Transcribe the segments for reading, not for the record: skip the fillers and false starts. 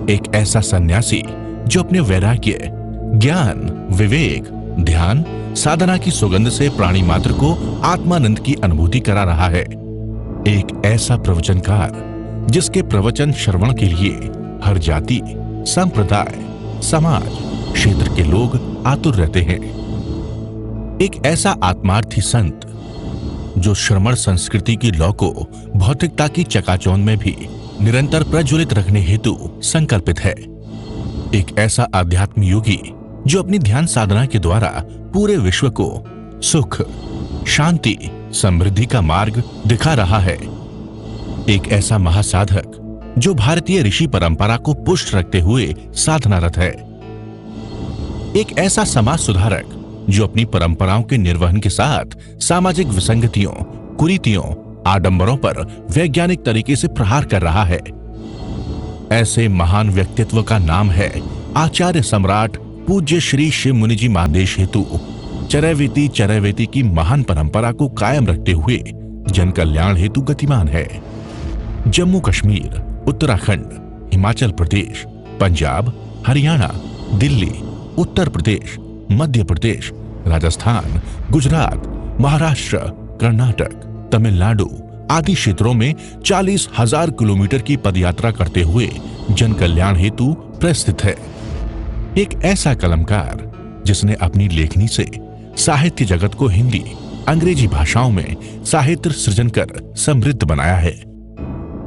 एक ऐसा सन्यासी जो अपने वैराग्य, ज्ञान, विवेक, ध्यान, साधना की सुगंध से प्राणी मात्र को आत्मानंद की अनुभूति करा रहा है। एक ऐसा प्रवचनकार जिसके प्रवचन श्रवण के लिए हर जाति, संप्रदाय, समाज, क्षेत्र के लोग आतुर रहते हैं। एक ऐसा आत्मार्थी संत जो श्रमण संस्कृति की लौ को भौतिकता की चकाचौंध में भी निरंतर प्रज्वलित रखने हेतु संकल्पित है। एक ऐसा आध्यात्म योगी जो अपनी ध्यान साधना के द्वारा पूरे विश्व को सुख, शांति, समृद्धि का मार्ग दिखा रहा है। एक ऐसा महासाधक जो भारतीय ऋषि परंपरा को पुष्ट रखते हुए साधनारत है। एक ऐसा समाज सुधारक जो अपनी परंपराओं के निर्वहन के साथ सामाजिक विसंगतियों, कुरीतियों, आडंबरों पर वैज्ञानिक तरीके से प्रहार कर रहा है। ऐसे महान व्यक्तित्व का नाम है आचार्य सम्राट पूज्य श्री शिव मुनि जी महादेश हेतु चरैवेति चरैवेति की महान परंपरा को कायम रखते हुए जन कल्याण हेतु गतिमान है। जम्मू कश्मीर, उत्तराखंड, हिमाचल प्रदेश, पंजाब, हरियाणा, दिल्ली, उत्तर प्रदेश, मध्य प्रदेश, राजस्थान, गुजरात, महाराष्ट्र, कर्नाटक, तमिलनाडु आदि क्षेत्रों में 40,000 किलोमीटर की पदयात्रा करते हुए जन कल्याण हेतु प्रस्थित है। एक ऐसा कलमकार जिसने अपनी लेखनी से साहित्य जगत को हिंदी, अंग्रेजी भाषाओं में साहित्य सृजन कर समृद्ध बनाया है।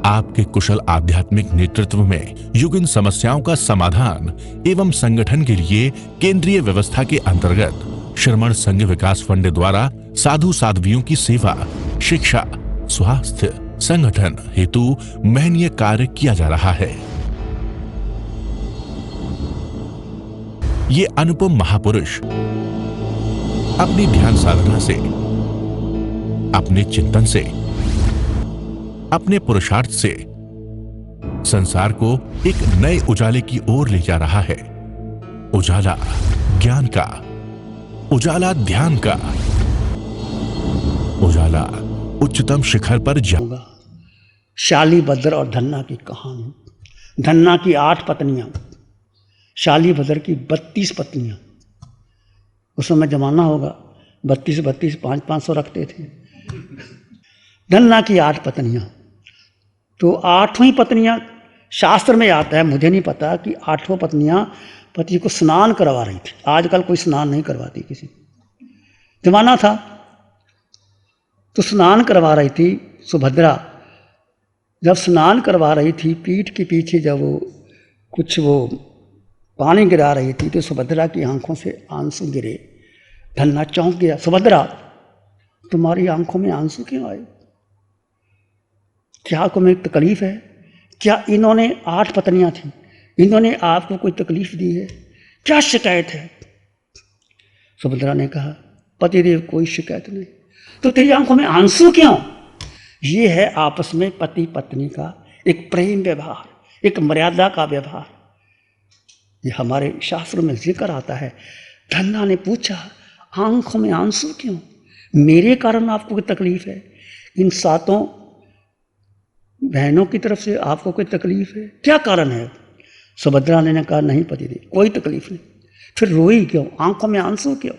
आपके कुशल आध्यात्मिक नेतृत्व में युगीन समस्याओं का समाधान एवं संगठन के लिए केंद्रीय व्यवस्था के अंतर्गत श्रमण संघ विकास फंड द्वारा साधु साध्वियों की सेवा, शिक्षा, स्वास्थ्य, संगठन हेतु महनीय कार्य किया जा रहा है। ये अनुपम महापुरुष अपनी ध्यान साधना से, अपने चिंतन से, अपने पुरुषार्थ से संसार को एक नए उजाले की ओर ले जा रहा है। उजाला ज्ञान का, उजाला ध्यान का, उजाला उच्चतम शिखर पर जाऊंगा। शालीभद्र और धन्ना की कहानी। धन्ना की 8 पत्नियां, शालीभद्र की 32 पत्नियां। उस समय जमाना होगा 32 500 रखते थे। धन्ना की 8 पत्नियां, तो 8वीं पत्नियां शास्त्र में आता है, मुझे नहीं पता कि 8वां पत्नियां पति को स्नान करवा रही थी। आजकल कोई स्नान नहीं करवाती किसी, जमाना था तो स्नान करवा रही थी सुभद्रा। जब स्नान करवा रही थी, पीठ के पीछे जब वो पानी गिरा रही थी तो सुभद्रा की आंखों से आंसू गिरे। धन्ना चौंक गया, सुभद्रा तुम्हारी आंखों में आंसू क्यों आए? क्या तुम्हें तकलीफ है? क्या इन्होंने 8 पत्नियां थी, इन्होंने आपको कोई तकलीफ दी है? क्या शिकायत है? सुभद्रा ने कहा, पतिदेव कोई शिकायत नहीं। तो तेरी आंखों में आंसू क्यों? ये है आपस में पति पत्नी का एक प्रेम व्यवहार, एक मर्यादा का व्यवहार। ये हमारे शास्त्रों में जिक्र आता है। धन्ना ने पूछा, आंखों में आंसू क्यों? मेरे कारण आपको कोई तकलीफ है? इन 7 बहनों की तरफ से आपको कोई तकलीफ है? क्या कारण है? सुभद्रा ने कहा, नहीं पतिदेव कोई तकलीफ नहीं। फिर रोई क्यों? आंखों में आंसू क्यों?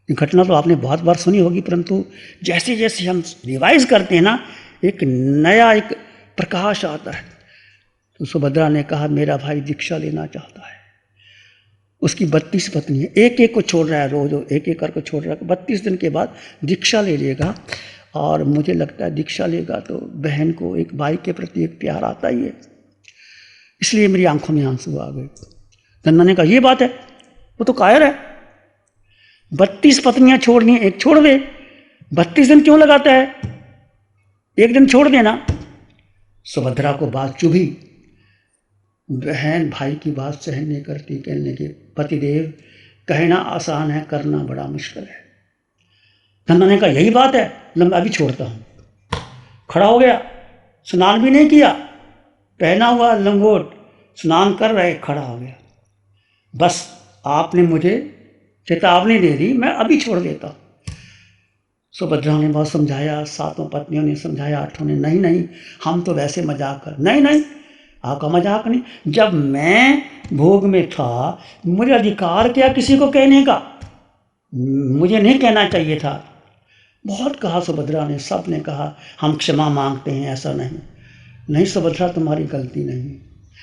ये घटना तो आपने बहुत बार सुनी होगी, परंतु जैसे जैसे हम रिवाइज करते हैं ना, एक नया एक प्रकाश आता है। तो सुभद्रा ने कहा, मेरा भाई दीक्षा लेना चाहता है। उसकी 32 पत्नी है, एक एक को छोड़ रहा है, रोज एक एक करके छोड़ रहा है। 32 दिन के बाद दीक्षा ले लेगा, और मुझे लगता है दीक्षा लेगा तो बहन को एक भाई के प्रति एक प्यार आता ही है। इसलिए मेरी आंखों में आंसू आ गए। धन्ना ने कहा, ये बात है, वो तो कायर है। 32 पत्नियां छोड़नी, एक छोड़ दे। 32 दिन क्यों लगाता है? एक दिन छोड़ देना। सुभद्रा को बात चुभी। बहन भाई की बात सहन नहीं करती, कहने लगे, पतिदेव कहना आसान है, करना बड़ा मुश्किल है। धन्ना ने कहा, यही बात है, मैं अभी छोड़ता हूं। खड़ा हो गया, स्नान भी नहीं किया, पहना हुआ लंगोट, स्नान कर रहे, खड़ा हो गया। बस आपने मुझे चेतावनी दे दी, मैं अभी छोड़ देता हूं। सुभद्रा ने बहुत समझाया, 7 पत्नियों ने समझाया, 8 ने, नहीं नहीं हम तो वैसे मजाक कर, नहीं नहीं आपका मजाक नहीं। जब मैं भोग में था मुझे अधिकार क्या किसी को कहने का, मुझे नहीं कहना चाहिए था। बहुत कहा सुभद्रा ने, सब ने कहा हम क्षमा मांगते हैं, ऐसा नहीं। नहीं सुभद्रा तुम्हारी गलती नहीं,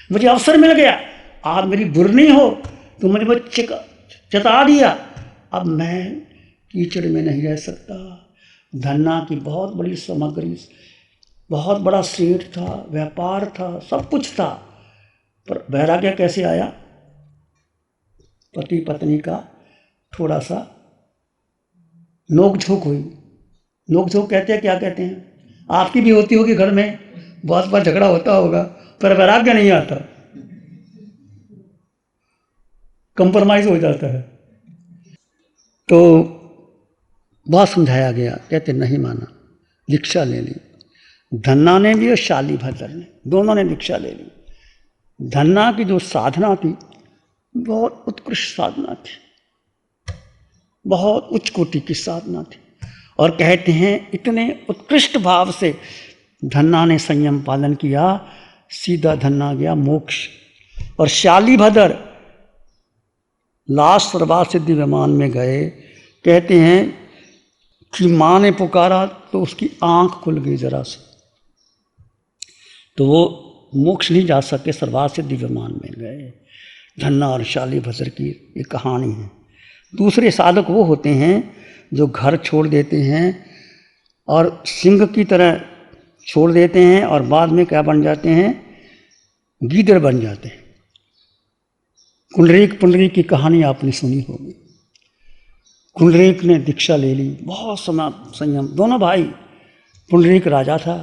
मुझे अवसर मिल गया, आप मेरी बुरनी हो तो मुझे वो चता दिया, अब मैं कीचड़ में नहीं रह सकता। धन्ना की बहुत बड़ी सामग्री, बहुत बड़ा सेठ था, व्यापार था, सब कुछ था, पर वैराग्य कैसे आया? पति पत्नी का थोड़ा सा नोक झोंक हुई। नोक झोंक कहते हैं, क्या कहते हैं? आपकी भी होती होगी घर में, बहुत बार झगड़ा होता होगा, पर वैराग्य नहीं आता, कंप्रोमाइज हो जाता है। तो बहुत समझाया गया, कहते नहीं माना, दीक्षा ले ली। धन्ना ने भी और शालीभद्र ने, दोनों ने दीक्षा ले ली। धन्ना की जो साधना थी बहुत उत्कृष्ट साधना थी, बहुत उच्च कोटि की साधना थी, और कहते हैं इतने उत्कृष्ट भाव से धन्ना ने संयम पालन किया, सीधा धन्ना गया मोक्ष। और शालीभद्र लास्ट सर्वार्थ सिद्धि विमान में गए, कहते हैं कि माँ ने पुकारा तो उसकी आंख खुल गई जरा से, तो वो मोक्ष नहीं जा सके, सर्वार्थ सिद्धि विमान में गए। धन्ना और शालीभद्र की ये कहानी है। दूसरे साधक वो होते हैं जो घर छोड़ देते हैं और सिंह की तरह छोड़ देते हैं और बाद में क्या बन जाते हैं? गीदड़ बन जाते हैं। पुंडरीक की कहानी आपने सुनी होगी। पुंडरीक ने दीक्षा ले ली, बहुत समय संयम, दोनों भाई। पुंडरीक राजा था,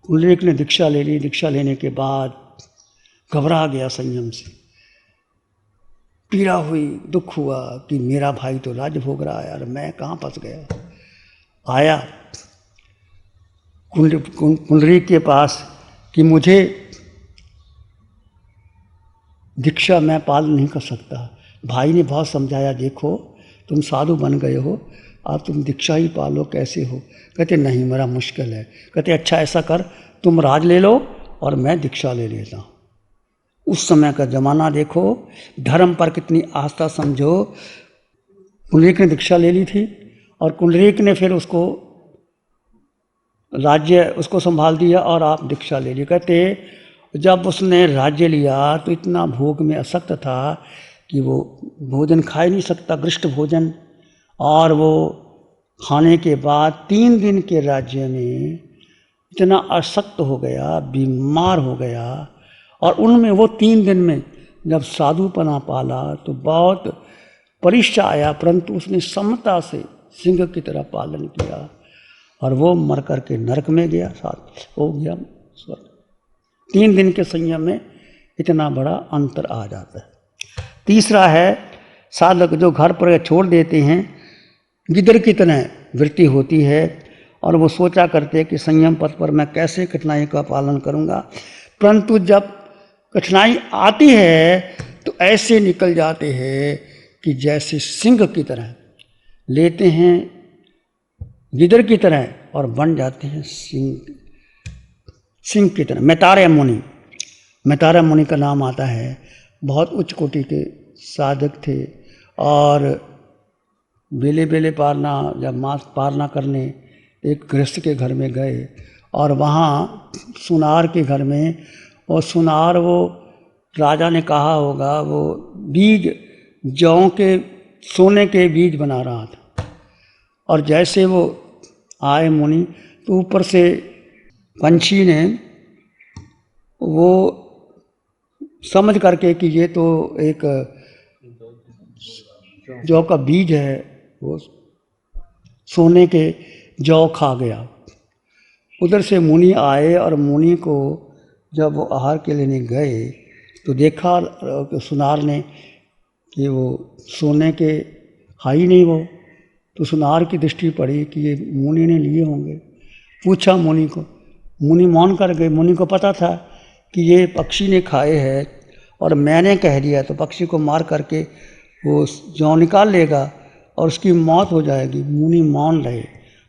पुंडरीक ने दीक्षा ले ली। दीक्षा लेने के बाद घबरा गया संयम से, पीड़ा हुई, दुख हुआ कि मेरा भाई तो राज्य भोग रहा है और मैं कहाँ फंस गया। आया पुंडरीक के पास कि मुझे दीक्षा मैं पालन नहीं कर सकता। भाई ने बहुत समझाया, देखो तुम साधु बन गए हो, अब तुम दीक्षा ही पालो, कैसे हो? कहते नहीं मेरा मुश्किल है। कहते अच्छा ऐसा कर, तुम राज ले लो और मैं दीक्षा ले लेता हूँ। उस समय का जमाना देखो, धर्म पर कितनी आस्था समझो। पुंडरीक ने दीक्षा ले ली थी और पुंडरीक ने फिर उसको राज्य उसको संभाल दिया और आप दीक्षा ले ली। कहते जब उसने राज्य लिया तो इतना भोग में असक्त था कि वो भोजन खा ही नहीं सकता, गृष्ट भोजन, और वो खाने के बाद 3 दिन के राज्य में इतना असक्त हो गया, बीमार हो गया। और उनमें वो 3 दिन में जब साधुपना पाला तो बहुत परीक्षा आया, परंतु उसने समता से सिंह की तरह पालन किया और वो मर करके नरक में गया, साथ हो गया स्वर्ग। 3 दिन के संयम में इतना बड़ा अंतर आ जाता है। तीसरा है साधक जो घर पर छोड़ देते हैं, गिद्ध की तरह वृत्ति होती है और वो सोचा करते हैं कि संयम पथ पर मैं कैसे कठिनाई का पालन करूंगा, परंतु जब कठिनाई आती है तो ऐसे निकल जाते हैं कि जैसे सिंह की तरह लेते हैं, गिद्ध की तरह, और बन जाते हैं सिंह की तरह। मैतारेय मुनि का नाम आता है, बहुत उच्च कोटि के साधक थे और बेले बेले पारना, जब मांस पारना करने एक गृहस्थ के घर में गए और वहाँ सुनार के घर में, और सुनार वो राजा ने कहा होगा वो बीज, जौ के सोने के बीज बना रहा था, और जैसे वो आए मुनि तो ऊपर से पंछी ने वो समझ करके कि ये तो एक जौ का बीज है, वो सोने के जौ खा गया। उधर से मुनि आए और मुनि को जब वो आहार के लेने गए तो देखा सुनार ने कि वो सोने के खा ही नहीं वो, तो सुनार की दृष्टि पड़ी कि ये मुनि ने लिए होंगे। पूछा मुनि को, मुनि मान कर गए। मुनि को पता था कि ये पक्षी ने खाए हैं और मैंने कह दिया तो पक्षी को मार करके वो जौ निकाल लेगा और उसकी मौत हो जाएगी। मुनि मान रहे,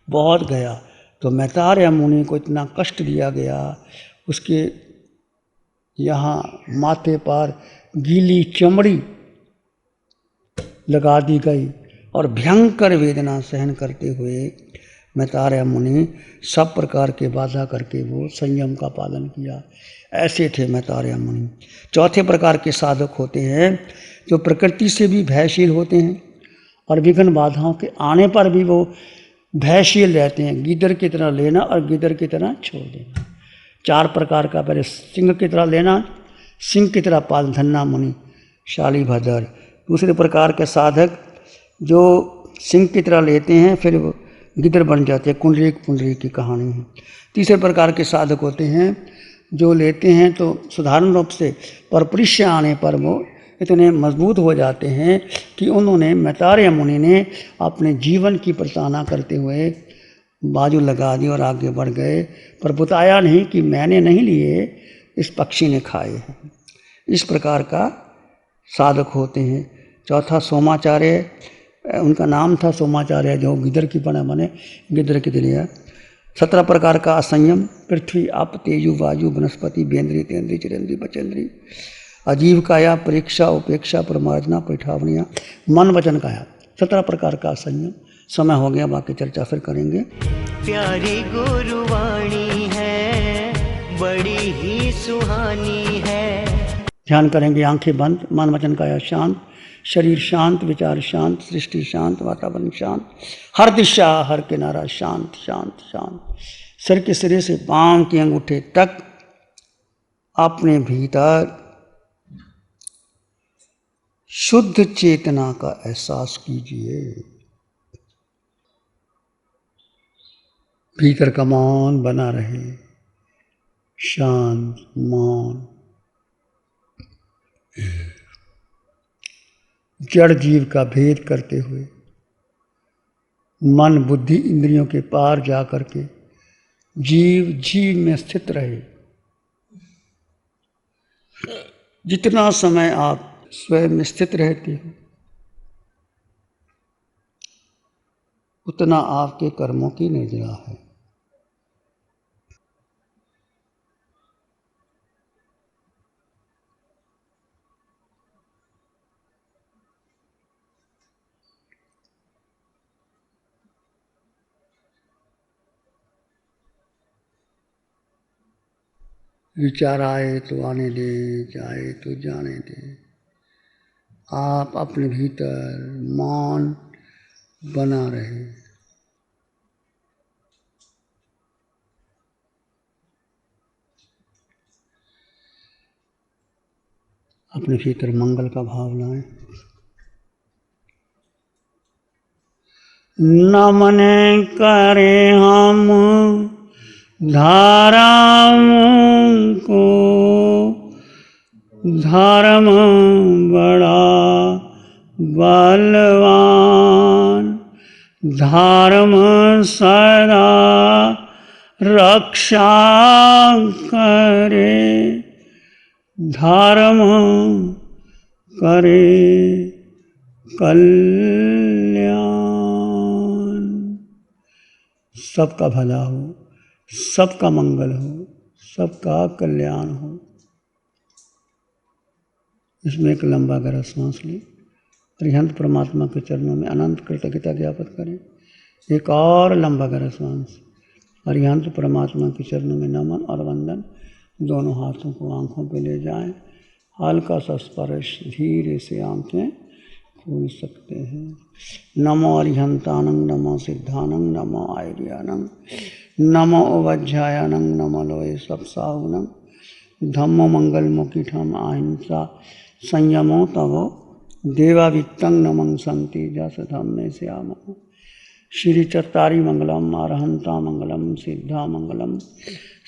बहुत गया तो मैतारेय मुनि को इतना कष्ट दिया गया, उसके यहाँ माथे पर गीली चमड़ी लगा दी गई और भयंकर वेदना सहन करते हुए मैतारेय मुनि सब प्रकार के बाधा करके वो संयम का पालन किया। ऐसे थे मैतारेय मुनि। चौथे प्रकार के साधक होते हैं जो प्रकृति से भी भयशील होते हैं और विघ्न बाधाओं के आने पर भी वो भयशील रहते हैं। गिद्ध की तरह लेना और गिद्ध की तरह छोड़ देना। चार प्रकार का, पहले सिंह की तरह लेना, सिंह की तरह पाल धन्ना मुनि शालीभद्र। दूसरे प्रकार के साधक जो सिंह की तरह लेते हैं फिर वो गिद्ध बन जाते हैं, कुंडली की कहानी है। तीसरे प्रकार के साधक होते हैं जो लेते हैं तो साधारण रूप से, पर परीक्षा आने पर वो इतने मजबूत हो जाते हैं कि उन्होंने मैतारेय मुनि ने अपने जीवन की प्रताड़ना करते हुए बाजू लगा दी और आगे बढ़ गए, पर बताया नहीं कि मैंने नहीं लिए, इस पक्षी ने खाए हैं। इस प्रकार का साधक होते हैं। चौथा सोमाचार्य, उनका नाम था सोमाचार्य, जो गिद्ध की बना बने गिद्ध की दिलिया। 17 प्रकार का असंयम, पृथ्वी आप तेजु वायु वनस्पति बेंद्री तेंद्री चिरेंद्री बचेंद्री, अजीव काया, परीक्षा उपेक्षा प्रमार्जना पैठावनिया, मन वचन काया। 17 प्रकार का असंयम। समय हो गया, बाकी चर्चा फिर करेंगे। प्यारी गुरुवाणी है, बड़ी ही सुहानी है। ध्यान करेंगे, आंखें बंद, मन वचन काया शांत, शरीर शांत, विचार शांत, सृष्टि शांत, वातावरण शांत, हर दिशा हर किनारा शांत शांत शांत। सिर के सिरे से पांव के अंगूठे तक अपने भीतर शुद्ध चेतना का एहसास कीजिए। भीतर का मौन बना रहे, शांत मौन। जड़ जीव का भेद करते हुए मन बुद्धि इंद्रियों के पार जा करके जीव जीव में स्थित रहे। जितना समय आप स्वयं में स्थित रहते हो उतना आपके कर्मों की निर्जरा है। विचार आए तो आने दे, जाए तो जाने दे। आप अपने भीतर मौन बना रहे। अपने भीतर मंगल का भाव लाएं। नमन करे हम धाराओं को, धर्म बड़ा बलवान, धर्म सदा रक्षा करे, धर्म करे कल्याण। सबका भला हो, सबका मंगल हो, सबका कल्याण हो। इसमें एक लंबा गहरा सांस लें। अरिहंत परमात्मा के चरणों में अनंत कृतज्ञता ज्ञापित करें। एक और लंबा गहरा सांस। अरिहंत परमात्मा के चरणों में नमन और वंदन। दोनों हाथों को आंखों पे ले जाएं। हल्का सा स्पर्श, धीरे से आंखें खोल सकते हैं। नमो अरिहंतानंग, नमो सिद्धानंग, नमो आयर्यानंग, नमो उवज्झायानंग, नमो लोये सप्साहुनंग, धम्मो मंगल मुखिठम अहिंसा संयमो तवो देवावित्तं नमं संति जस धम्मे श्याम। श्री चत्तारी मंगलम, अरहंता मंगलम, सिद्धा मंगलम,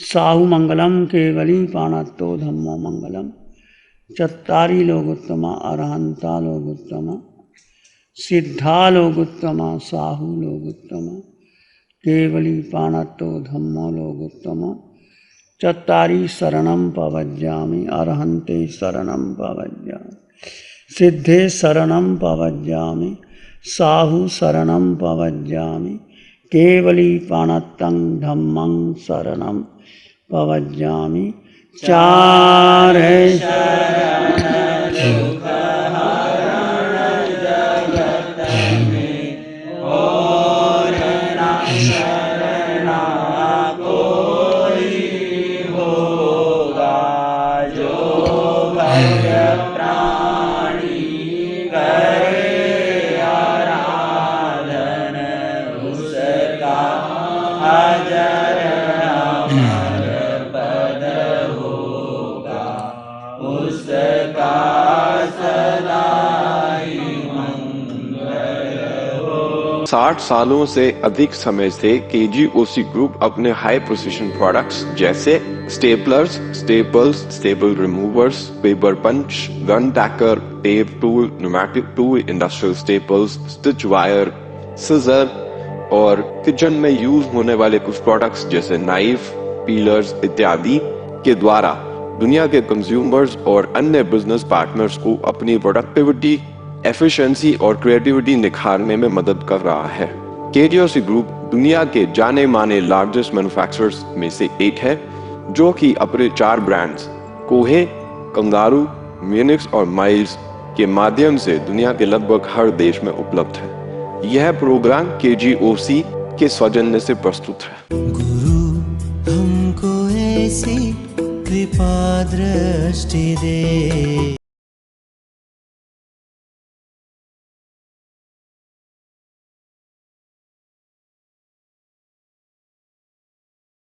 साहु मंगलम, केवली पाणत्तो धम्मो मंगलम। चत्तारी लोगोत्तमा, अरहंता लोगोत्तमा, सिद्धा लोगोत्तमा, साहु लोगोत्तमा, केवली पाणत्तो धम्मो लोगोत्तमा। चत्तारी शरणं पवज्जामि, अरहन्ते शरणं पवज्जामि, सिद्धे शरणं पवज्जामि, साहु शरणं पवज्जामि, केवली पाणत्तं धम्मं शरणं पवज्जामि, चार है साठ सालों से अधिक समय से केजीओसी ग्रुप अपने हाई प्रिसिशन प्रोडक्ट्स जैसे staplers, staples, staple removers, paper punch, gun tacker, tape tool, pneumatic tool, industrial staples, stitch wire, scissor और किचन में यूज होने वाले कुछ प्रोडक्ट्स जैसे नाइफ, पीलर्स इत्यादि के द्वारा दुनिया के कंज्यूमर्स और अन्य बिजनेस पार्टनर्स को अपनी प्रोडक्टिविटी, एफिशिएंसी और क्रिएटिविटी निखारने में मदद कर रहा है। केजीओसी ग्रुप दुनिया के जाने माने लार्जेस्ट मैन्युफैक्चरर्स में से एक है, जो कि अपने 4 ब्रांड्स कोहे, कंगारू, म्यूनिक्स और माइल्स के माध्यम से दुनिया के लगभग हर देश में उपलब्ध है। यह प्रोग्राम केजीओसी के सौजन्य से प्रस्तुत है। गुरु हमको ऐसी कृपा दृष्टि दे।